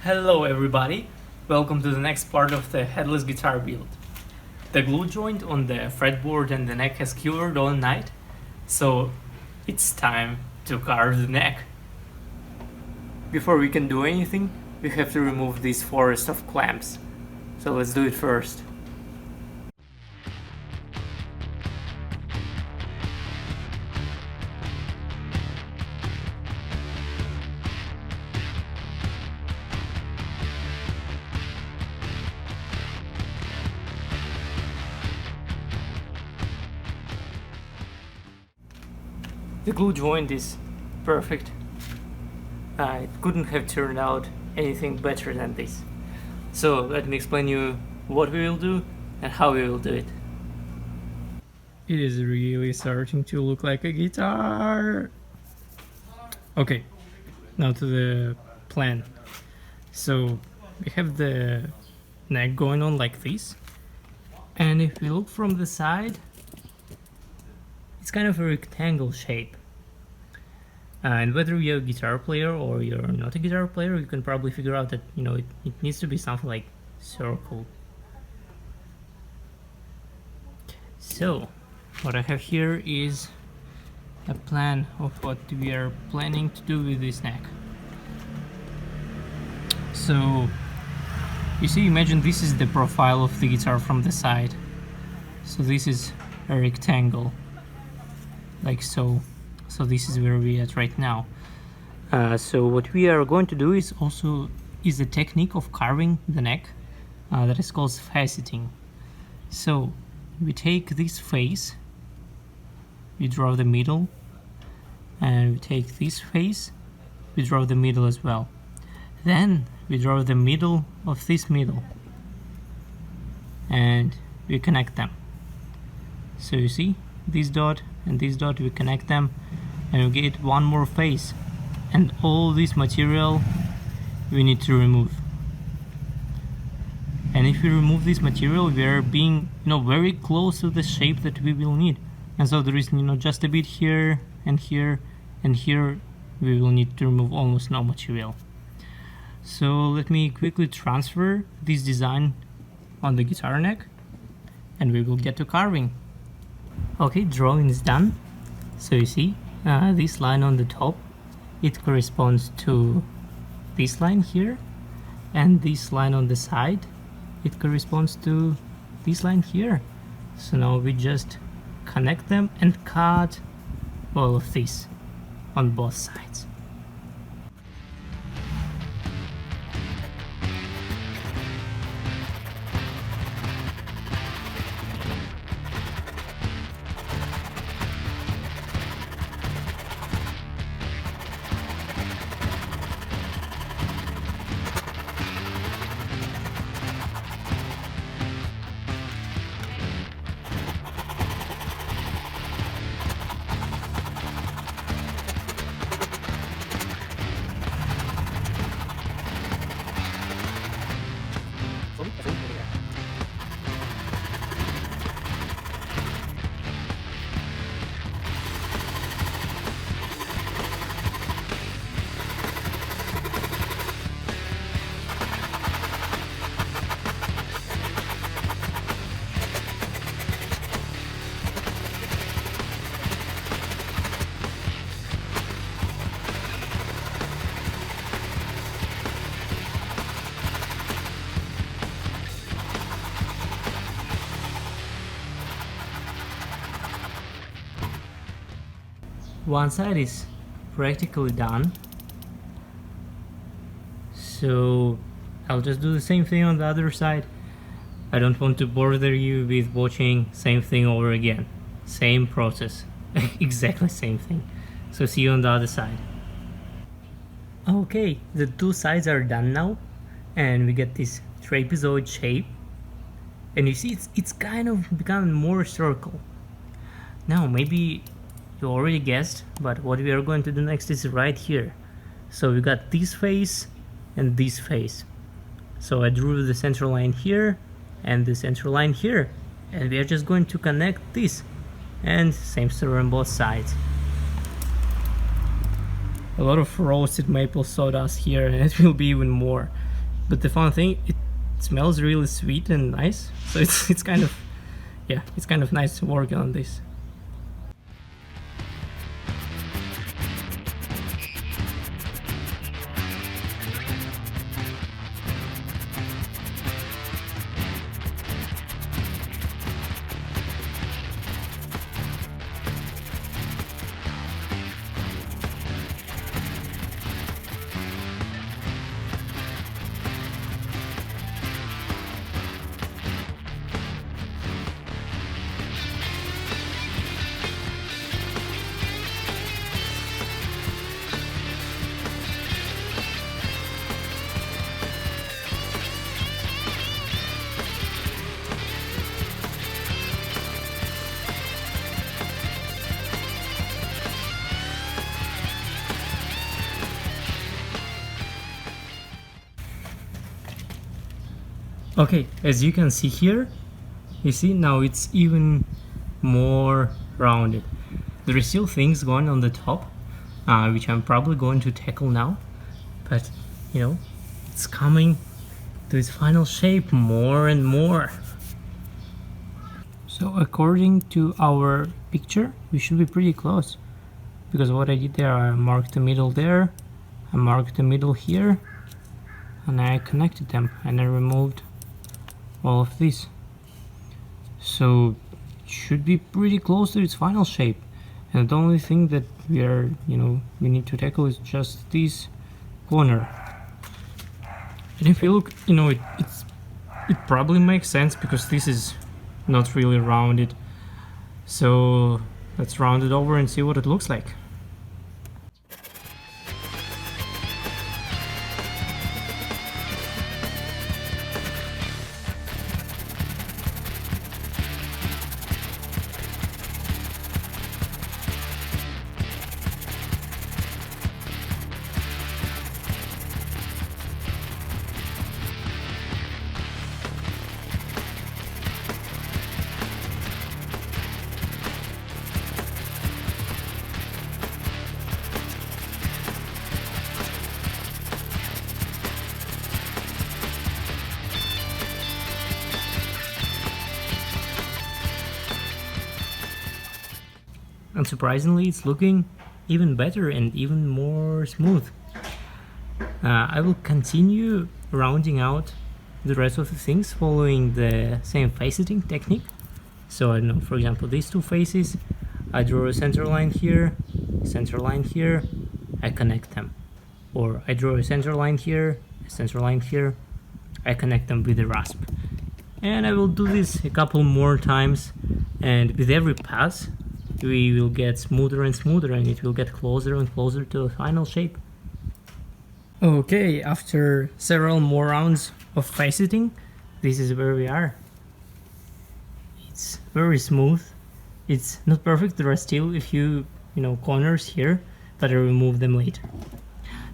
Hello everybody, welcome to the next part of the headless guitar build. The glue joint on the fretboard and the neck has cured all night, so it's time to carve the neck. Before we can do anything, we have to remove this forest of clamps, so let's do it first. The glue joint is perfect. It couldn't have turned out anything better than this. So let me explain you what we will do and how we will do it. It is really starting to look like a guitar. Okay, now to the plan. So we have the neck going on like this, and if we look from the side, it's kind of a rectangle shape. And whether you're a guitar player or you're not a guitar player, you can probably figure out that, it needs to be something like circle. So, what I have here is a plan of what we are planning to do with this neck. So, you see, imagine this is the profile of the guitar from the side. So this is a rectangle, like so. So this is where we are at right now. So what we are going to do is a technique of carving the neck that is called faceting. So we take this face, we draw the middle, and we take this face, we draw the middle as well. Then we draw the middle of this middle, and we connect them. So you see, this dot and this dot, we connect them, and we get one more face, and all this material we need to remove. And if we remove this material, we are being very close to the shape that we will need. And so there is just a bit here and here and here. We will need to remove almost no material. So let me quickly transfer this design on the guitar neck, and we will get to carving. Okay, drawing is done. So you see, this line on the top, it corresponds to this line here, and this line on the side, it corresponds to this line here. So now we just connect them and cut all of this on both sides. One side is practically done, so I'll just do the same thing on the other side. I don't want to bother you with watching same thing over again. Same process, exactly same thing. So see you on the other side. Okay, the two sides are done now, and we get this trapezoid shape, and you see it's kind of becoming more circle. Now maybe you already guessed, but what we are going to do next is right here. So we got this face and this face. So I drew the center line here and the center line here, and we are just going to connect this, and same story on both sides. A lot of roasted maple sawdust here, and it will be even more. But the fun thing, it smells really sweet and nice. So it's kind of, yeah, it's kind of nice to work on this. Okay, as you can see here, you see now it's even more rounded. There are still things going on the top, which I'm probably going to tackle now, but you know, it's coming to its final shape more and more. So according to our picture, we should be pretty close, because what I did there, I marked the middle there, I marked the middle here, and I connected them, and I removed all of this. So it should be pretty close to its final shape, and the only thing that we need to tackle is just this corner. And if you look, it probably makes sense because this is not really rounded. So let's round it over and see what it looks like. And surprisingly, it's looking even better and even more smooth. I will continue rounding out the rest of the things following the same faceting technique. So I know, for example, these two faces, I draw a center line here, I connect them. Or I draw a center line here, I connect them with a rasp. And I will do this a couple more times, and with every pass we will get smoother and smoother, and it will get closer and closer to the final shape. Okay, after several more rounds of faceting, this is where we are. It's very smooth. It's not perfect, there are still a few corners here, but I remove them later.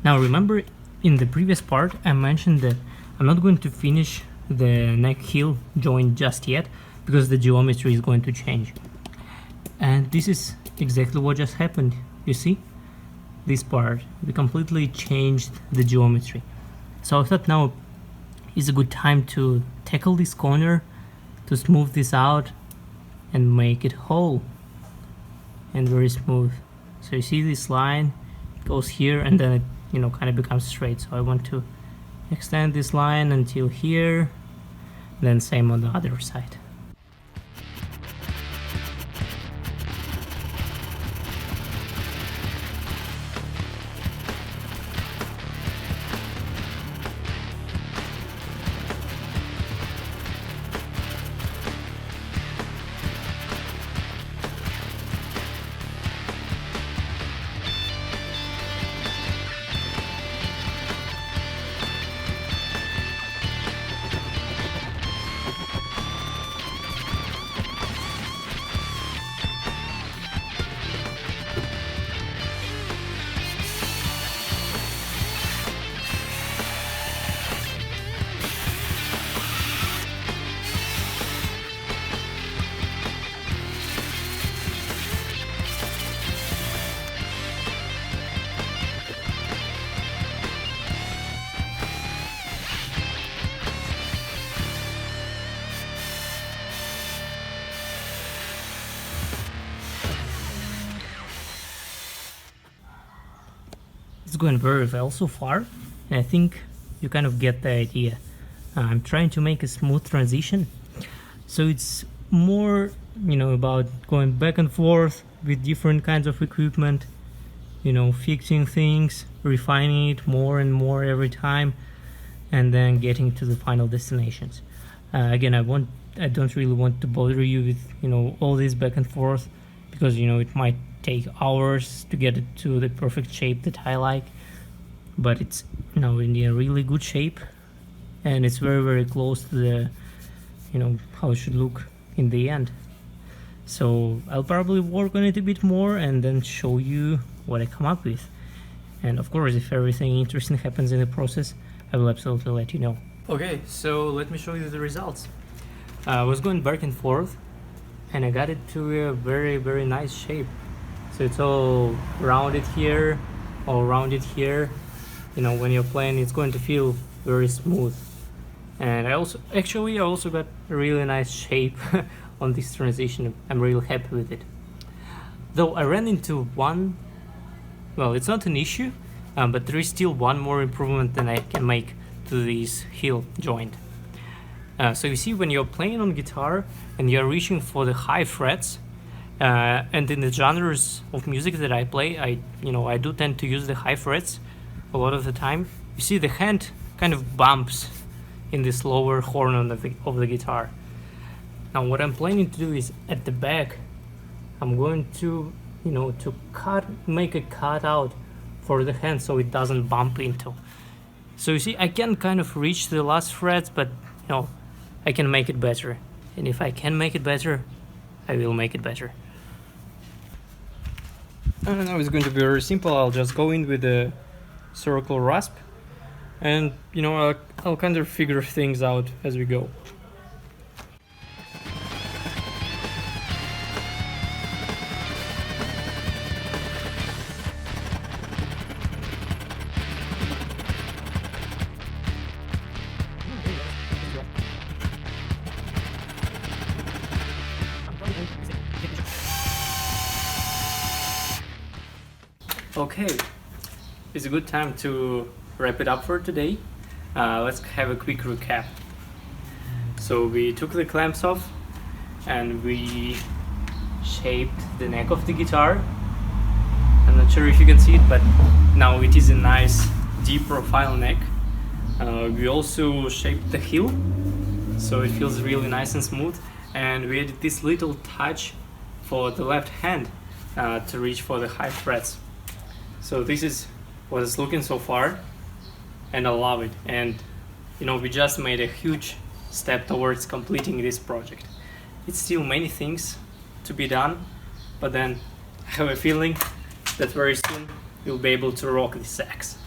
Now remember, in the previous part I mentioned that I'm not going to finish the neck heel joint just yet because the geometry is going to change. And this is exactly what just happened. You see? This part, we completely changed the geometry. So I thought now is a good time to tackle this corner, to smooth this out and make it whole and very smooth. So you see this line, it goes here and then it kind of becomes straight. So I want to extend this line until here, then same on the other side. going very well so far, and I think you kind of get the idea. I'm trying to make a smooth transition, so it's more, about going back and forth with different kinds of equipment, fixing things, refining it more and more every time, and then getting to the final destinations. Again, I don't really want to bother you with all this back and forth, because it might take hours to get it to the perfect shape that I like, but it's in a really good shape, and it's very, very close to the how it should look in the end. So I'll probably work on it a bit more and then show you what I come up with. And of course, if everything interesting happens in the process, I will absolutely let you know. Okay, so let me show you the results. I was going back and forth, and I got it to a very, very nice shape. So it's all rounded here, all rounded here. When you're playing, it's going to feel very smooth. And I also got a really nice shape on this transition. I'm really happy with it. Though I ran into one, well, it's not an issue, but there is still one more improvement that I can make to this heel joint. So you see, when you're playing on guitar and you're reaching for the high frets, and in the genres of music that I play, I do tend to use the high frets a lot of the time. You see, the hand kind of bumps in this lower horn of the guitar. Now what I'm planning to do is, at the back, I'm going to make a cutout for the hand so it doesn't bump into. So you see, I can kind of reach the last frets, but I can make it better. And if I can make it better, I will make it better. And now it's going to be very simple. I'll just go in with a circle rasp, and I'll kind of figure things out as we go. Okay, it's a good time to wrap it up for today. Let's have a quick recap. So we took the clamps off and we shaped the neck of the guitar. I'm not sure if you can see it, but now it is a nice deep profile neck. We also shaped the heel, so it feels really nice and smooth. And we added this little touch for the left hand to reach for the high frets. So this is what it's looking so far, and I love it. And we just made a huge step towards completing this project. It's still many things to be done, but then I have a feeling that very soon we'll be able to rock this sax.